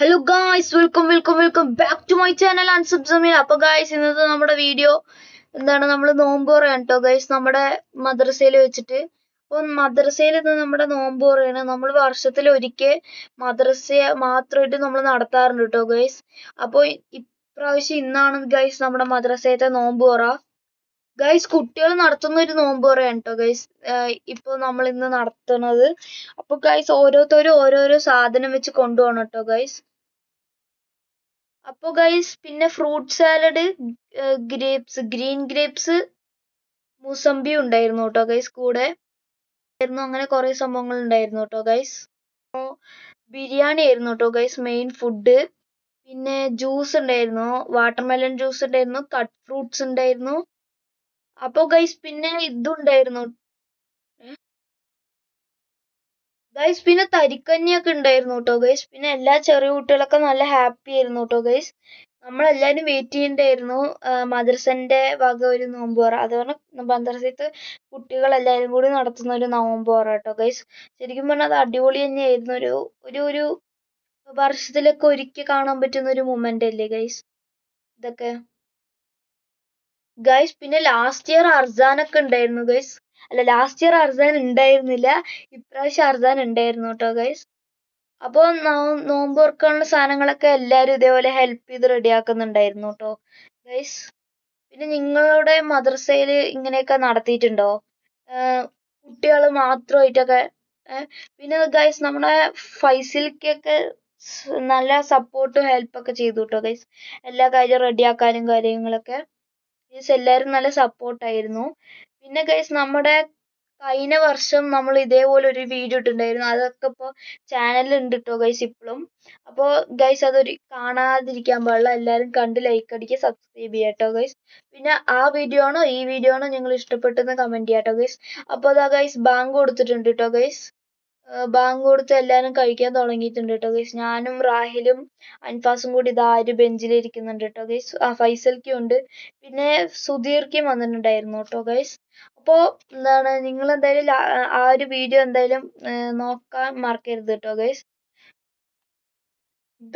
Hello guys, welcome back to my channel and Subsamir. അപ്പോൾ guys ഇന്നത്തെ നമ്മുടെ video എന്താണ് നമ്മൾ നോമ്പ് തുറയാണ് കേട്ടോ ഗൈസ് നമ്മുടെ മദ്രസയിൽ വെച്ചിട്ട്. അപ്പോൾ മദ്രസയിൽ ഇന്ന് നമ്മുടെ നോമ്പ് തുറയാണ്. നമ്മൾ വർഷത്തിൽ ഒരിക്കൽ മദ്രസ മാത്രമായിട്ട് നമ്മൾ നടത്താറുണ്ട് കേട്ടോ ഗൈസ്. അപ്പോൾ ഇപ്രാവശ്യം ഇന്നാണ് ഗൈസ് നമ്മുടെ മദ്രസയത്തെ നോമ്പ് തുറ. ഗൈസ് കുട്ടികൾ നടത്തുന്ന ഒരു നോമ്പ് തുറയാണ് കേട്ടോ ഗൈസ് ഇപ്പോൾ നമ്മൾ ഇന്ന് നടത്തുന്നത്. അപ്പോൾ ഗൈസ് ഓരോരുത്തരും ഓരോരോ സാധനം വെച്ച് കൊണ്ടുപോകണം കേട്ടോ ഗൈസ്. അപ്പോൾ ഗൈസ് പിന്നെ fruit salad, green grapes, mosambi ഉണ്ടായിരുന്നു കേട്ടോ ഗൈസ്. കൂടെ അങ്ങനെ കുറേ സംഭവങ്ങൾ ഉണ്ടായിരുന്നു കേട്ടോ ഗൈസ്. ബിരിയാണി ആയിരുന്നു കേട്ടോ ഗൈസ് മെയിൻ ഫുഡ്. പിന്നെ ജ്യൂസ് ഉണ്ടായിരുന്നു, വാട്ടർമെലൺ ജ്യൂസ് ഉണ്ടായിരുന്നു, കട്ട് ഫ്രൂട്ട്സ് ഉണ്ടായിരുന്നു. അപ്പോൾ ഗൈസ് പിന്നെ ഇതുണ്ടായിരുന്നു ഗൈസ്, പിന്നെ തരിക്കഞ്ഞിയൊക്കെ ഉണ്ടായിരുന്നു കേട്ടോ ഗൈസ്. പിന്നെ എല്ലാ ചെറിയ കുട്ടികളൊക്കെ നല്ല ഹാപ്പി ആയിരുന്നു കേട്ടോ ഗൈസ്. നമ്മളെല്ലാവരും വെയിറ്റ് ചെയ്യണ്ടായിരുന്നു മദ്രസന്റെ വക ഒരു നോമ്പ് തുറ. അത് പറഞ്ഞാൽ മദ്രസത്തെ കുട്ടികളെല്ലാവരും കൂടി നടത്തുന്ന ഒരു നോമ്പ് തുറ കേട്ടോ ഗൈസ്. ശരിക്കും പറഞ്ഞാൽ അത് അടിപൊളി തന്നെയായിരുന്നു. ഒരു ഒരു ഒരു വർഷത്തിലൊക്കെ ഒരിക്കൽ കാണാൻ പറ്റുന്ന ഒരു മൊമെന്റ് അല്ലേ ഗൈസ് ഇതൊക്കെ. ഗൈസ് പിന്നെ ലാസ്റ്റ് ഇയർ അർസാനൊക്കെ ഉണ്ടായിരുന്നു ഗൈസ്. അല്ല, ലാസ്റ്റ് ഇയർ അർസാൻ ഉണ്ടായിരുന്നില്ല, ഇപ്രാവശ്യം അർസാൻ ഉണ്ടായിരുന്നു കേട്ടോ ഗൈസ്. അപ്പോൾ നോമ്പ് തുറക്കാനുള്ള സാധനങ്ങളൊക്കെ എല്ലാവരും ഇതേപോലെ ഹെൽപ്പ് ചെയ്ത് റെഡിയാക്കുന്നുണ്ടായിരുന്നു കേട്ടോ ഗൈസ്. പിന്നെ നിങ്ങളുടെ മദ്രസയിൽ ഇങ്ങനെയൊക്കെ നടത്തിയിട്ടുണ്ടോ? കുട്ടികൾ മാത്രമായിട്ടൊക്കെ. പിന്നെ ഗൈസ് നമ്മുടെ ഫൈസൽക്കൊക്കെ നല്ല സപ്പോർട്ടും ഹെൽപ്പൊക്കെ ചെയ്തു കേട്ടോ ഗൈസ്. എല്ലാ കാര്യം റെഡിയാക്കാനും കാര്യങ്ങളൊക്കെ ഗൈസ് എല്ലാവരും നല്ല സപ്പോർട്ടായിരുന്നു. പിന്നെ ഗൈസ് നമ്മുടെ കഴിഞ്ഞ വർഷം നമ്മൾ ഇതേപോലെ ഒരു വീഡിയോ ഇട്ടിട്ടുണ്ടായിരുന്നു. അതൊക്കെ ഇപ്പോൾ ചാനലിൽ ഉണ്ട് കേട്ടോ ഗൈസ് ഇപ്പോഴും. അപ്പോൾ ഗൈസ് അതൊരു കാണാതിരിക്കാൻ പാടില്ല, എല്ലാവരും കണ്ട് ലൈക്ക് അടിക്കുക, സബ്സ്ക്രൈബ് ചെയ്യുക കേട്ടോ ഗൈസ്. പിന്നെ ആ വീഡിയോ ആണോ ഈ വീഡിയോ ആണോ നിങ്ങൾ ഇഷ്ടപ്പെട്ടെന്ന് കമൻറ്റ് ചെയ്യാം കേട്ടോ ഗൈസ്. അപ്പോൾ അതാ ഗൈസ് ബാങ്ക് കൊടുത്തിട്ടുണ്ട് കേട്ടോ ഗൈസ്. ബാങ്ക് കൊടുത്ത് എല്ലാവരും കഴിക്കാൻ തുടങ്ങിയിട്ടുണ്ട് കേട്ടോ ഗൈസ്. ഞാനും റാഹിലും അൻഫാസും കൂടി ഇതാ ഒരു ബെഞ്ചിലിരിക്കുന്നുണ്ട് കേട്ടോ ഗൈസ്. ഫൈസൽക്കും ഉണ്ട്, പിന്നെ സുധീർക്കും വന്നിട്ടുണ്ടായിരുന്നു കേട്ടോ ഗൈസ്. അപ്പോൾ എന്താണ് നിങ്ങൾ എന്തായാലും ആ ഒരു വീഡിയോ എന്തായാലും നോക്കാൻ മറക്കരുത് കേട്ടോ ഗൈസ്.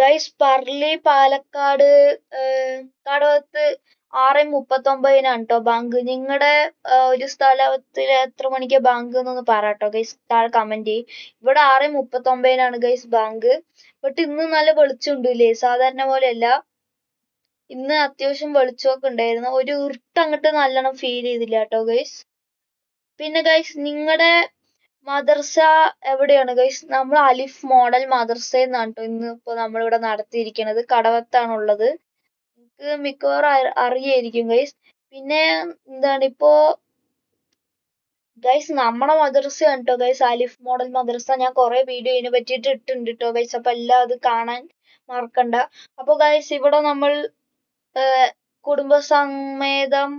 ഗൈസ് പർലി പാലക്കാട് കടവത്ത് 6:39 കേട്ടോ ബാങ്ക്. നിങ്ങളുടെ ഒരു സ്ഥലത്തിൽ എത്ര മണിക്കാണ് ബാങ്ക് എന്നൊന്ന് പറ കേട്ടോ ഗൈസ്, താഴെ കമന്റ് ചെയ്യും. ഇവിടെ 6:39 ഗൈസ് ബാങ്ക്. ബട്ട് ഇന്ന് നല്ല വെളിച്ചമുണ്ട് ഇല്ലേ, സാധാരണ പോലെയല്ല. ഇന്ന് അത്യാവശ്യം വെളിച്ചമൊക്കെ ഉണ്ടായിരുന്നു. ഒരു ഇരുട്ട് അങ്ങോട്ട് നല്ലോണം ഫീൽ ചെയ്തില്ല കേട്ടോ ഗൈസ്. പിന്നെ ഗൈസ് നിങ്ങളുടെ മദർസ എവിടെയാണ് ഗൈസ്? നമ്മൾ അലിഫ് മോഡൽ മദർസയിൽ നിന്നാണ് കേട്ടോ ഇന്ന് ഇപ്പോൾ നമ്മളിവിടെ നടത്തിയിരിക്കുന്നത്. കടവത്താണുള്ളത്. നിങ്ങൾക്ക് മിക്കവാറും അറിയായിരിക്കും ഗൈസ്. പിന്നെ എന്താണ് ഇപ്പോൾ ഗൈസ് നമ്മുടെ മദർസയാണ് കേട്ടോ ഗൈസ് അലിഫ് മോഡൽ മദർസ. ഞാൻ കുറേ വീഡിയോ ഇതിനെ പറ്റിയിട്ട് ഇട്ടിട്ടുണ്ട് കേട്ടോ ഗൈസ്. അപ്പോൾ എല്ലാം അത് കാണാൻ മറക്കണ്ട. അപ്പോൾ ഗൈസ് ഇവിടെ നമ്മൾ കുടുംബസമേതം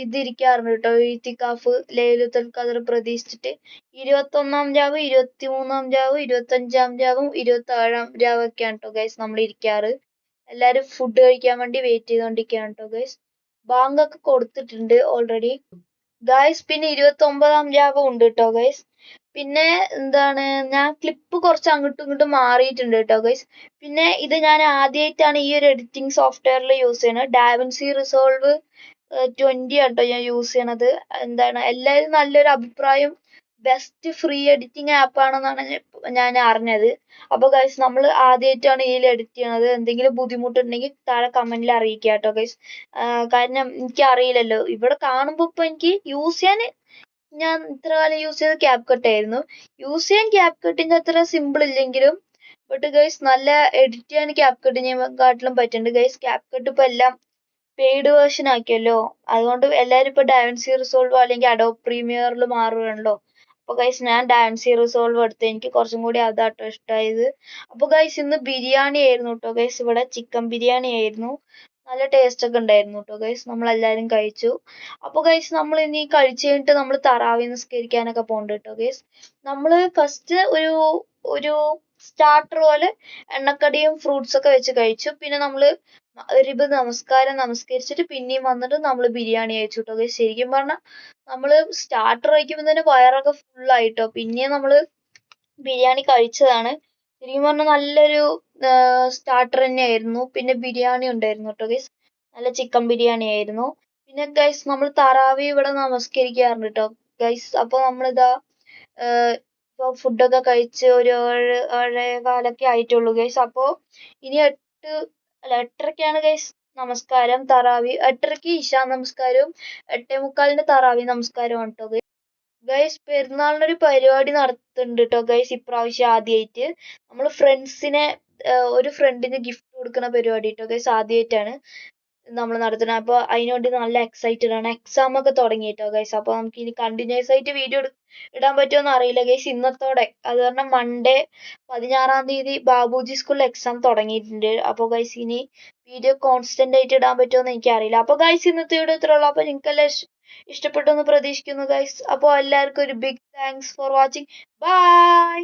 ഇതിരിക്കാറുണ്ട് കേട്ടോ, ഇത്തിക്കാഫ് ലൈലത്തുൽ ഖദർ പ്രതീക്ഷിച്ചിട്ട്. 21-ാം രാവ്, 23-ാം രാവ്, 25-ാം രാവും 27-ാം രാവൊക്കെയാണ് കേട്ടോ ഗൈസ് നമ്മൾ ഇരിക്കാറ്. എല്ലാവരും ഫുഡ് കഴിക്കാൻ വേണ്ടി വെയിറ്റ് ചെയ്തുകൊണ്ടിരിക്കുകയാണ് കേട്ടോ ഗൈസ്. ബാങ്കൊക്കെ കൊടുത്തിട്ടുണ്ട് ഓൾറെഡി ഗൈസ്. പിന്നെ 29-ാം രാവും ഉണ്ട് കേട്ടോ ഗൈസ്. പിന്നെ എന്താണ് ഞാൻ ക്ലിപ്പ് കുറച്ച് അങ്ങോട്ടും ഇങ്ങോട്ടും മാറിയിട്ടുണ്ട് കേട്ടോ ഗൈസ്. പിന്നെ ഇത് ഞാൻ ആദ്യമായിട്ടാണ് ഈ ഒരു എഡിറ്റിംഗ് സോഫ്റ്റ്വെയറിൽ യൂസ് ചെയ്യുന്നത്. ഡാവിൻസി റിസോൾവ് 20 കേട്ടോ ഞാൻ യൂസ് ചെയ്യണത്. എന്താണ് എല്ലാവരും നല്ലൊരു അഭിപ്രായം, ബെസ്റ്റ് ഫ്രീ എഡിറ്റിംഗ് ആപ്പാണെന്നാണ് ഞാൻ അറിഞ്ഞത്. അപ്പോൾ ഗൈസ് നമ്മൾ ആദ്യമായിട്ടാണ് ഇതിൽ എഡിറ്റ് ചെയ്യണത്. എന്തെങ്കിലും ബുദ്ധിമുട്ടുണ്ടെങ്കിൽ താഴെ കമന്റിൽ അറിയിക്കുക കേട്ടോ ഗൈസ്. കാരണം എനിക്ക് അറിയില്ലല്ലോ, ഇവിടെ കാണുമ്പോൾ ഇപ്പോൾ എനിക്ക് യൂസ് ചെയ്യാൻ, ഞാൻ ഇത്ര കാലം യൂസ് ചെയ്ത് ക്യാപ് കട്ട് ആയിരുന്നു. യൂസ് ചെയ്യാൻ ക്യാപ് കട്ടിന്റെ അത്ര സിമ്പിൾ ഇല്ലെങ്കിലും ബട്ട് ഗൈസ് നല്ല എഡിറ്റ് ചെയ്യാൻ ക്യാപ് കട്ടിനെക്കാട്ടിലും പറ്റുന്നുണ്ട് ഗൈസ്. ക്യാപ് കട്ട് ഇപ്പോൾ എല്ലാം പെയ്ഡ് വേർഷൻ ആക്കിയല്ലോ, അതുകൊണ്ട് എല്ലാവരും ഇപ്പോൾ ഡാവിൻസി റിസോൾവ് അല്ലെങ്കിൽ അഡോബ് പ്രീമിയറിൽ മാറുകയാണല്ലോ. അപ്പോൾ ഗൈസ് ഞാൻ ഡാവിൻസി റിസോൾവ് എടുത്ത്, എനിക്ക് കുറച്ചും കൂടി അതാട്ടോ ഇഷ്ടമായത്. അപ്പോൾ ഗൈസ് ഇന്ന് ബിരിയാണി ആയിരുന്നു കേട്ടോ ഗൈസ്. ഇവിടെ ചിക്കൻ ബിരിയാണി ആയിരുന്നു. നല്ല ടേസ്റ്റ് ഒക്കെ ഉണ്ടായിരുന്നു കേട്ടോ ഗൈസ്. നമ്മളെല്ലാവരും കഴിച്ചു. അപ്പോൾ ഗൈസ് നമ്മൾ ഇനി കഴിച്ചു കഴിഞ്ഞിട്ട് നമ്മൾ തറാവി നിസ്കരിക്കാനൊക്കെ പോകുന്നുണ്ട് കേട്ടോ ഗൈസ്. നമ്മൾ ഫസ്റ്റ് ഒരു സ്റ്റാർട്ടർ പോലെ എണ്ണക്കടിയും ഫ്രൂട്ട്സ് ഒക്കെ വെച്ച് കഴിച്ചു. പിന്നെ നമ്മൾ ഒരു നമസ്കരിച്ചിട്ട് പിന്നെയും വന്നിട്ട് നമ്മൾ ബിരിയാണി കഴിച്ചു കേട്ടോ ഗൈസ്. ശരിക്കും പറഞ്ഞാൽ നമ്മൾ സ്റ്റാർട്ടർ കഴിക്കുമ്പോൾ തന്നെ വയറൊക്കെ ഫുള്ളായിട്ടോ. പിന്നെയും നമ്മൾ ബിരിയാണി കഴിച്ചതാണ്. ശരിക്കും പറഞ്ഞാൽ നല്ലൊരു സ്റ്റാർട്ടർ തന്നെയായിരുന്നു. പിന്നെ ബിരിയാണി ഉണ്ടായിരുന്നു കേട്ടോ ഗൈസ്, നല്ല ചിക്കൻ ബിരിയാണി ആയിരുന്നു. പിന്നെ ഗൈസ് നമ്മൾ തറാവി ഇവിടെ നമസ്കരിക്കാറുണ്ട് കേട്ടോ ഗൈസ്. അപ്പോൾ നമ്മളിതാ ഇപ്പോൾ ഫുഡൊക്കെ കഴിച്ച് ഒരു 7-7:15 ആയിട്ടുള്ളൂ ഗൈസ്. അപ്പോൾ ഇനി 8:30ക്കാണ് ഗൈസ് നമസ്കാരം, തറാവി. 8:30ക്ക് ഇശാ നമസ്കാരവും 8:45 തറാവി നമസ്കാരവും കേട്ടോ ഗൈസ്. പെരുന്നാളിനൊരു പരിപാടി നടത്തുന്നുണ്ട് കേട്ടോ ഗൈസ് ഇപ്രാവശ്യം ആദ്യമായിട്ട്. നമ്മൾ ഫ്രണ്ട്സിനെ ഒരു ഫ്രണ്ടിന് ഗിഫ്റ്റ് കൊടുക്കുന്ന പരിപാടി കേട്ടോ ഗൈസ്, ആദ്യമായിട്ടാണ് നമ്മൾ നടത്തുന്നത്. അപ്പോൾ അതിന് വേണ്ടി നല്ല എക്സൈറ്റഡ് ആണ്. എക്സാം ഒക്കെ തുടങ്ങി കേട്ടോ ഗൈസ്. അപ്പോൾ നമുക്ക് ഇനി കണ്ടിന്യൂസ് ആയിട്ട് വീഡിയോ ഇടാൻ പറ്റുമോ അറിയില്ല ഗൈസ്, ഇന്നത്തോടെ. അത് കാരണം മൺഡേ 16-ാം തീയതി ബാബുജി സ്കൂളിൽ എക്സാം തുടങ്ങിയിട്ടുണ്ട്. അപ്പോൾ ഗൈസ് ഇനി വീഡിയോ കോൺസ്റ്റന്റ് ആയിട്ട് ഇടാൻ പറ്റുമോ എന്ന് എനിക്കറിയില്ല. അപ്പോൾ ഗൈസ് ഇന്നത്തെ വീഡിയോ ഇത്രേ ഉള്ളൂ. അപ്പോൾ നിങ്ങൾക്കെല്ലാം ഇഷ്ടപ്പെട്ടു എന്ന് പ്രതീക്ഷിക്കുന്നു ഗൈസ്. അപ്പോൾ എല്ലാവർക്കും ഒരു big thanks for watching. By.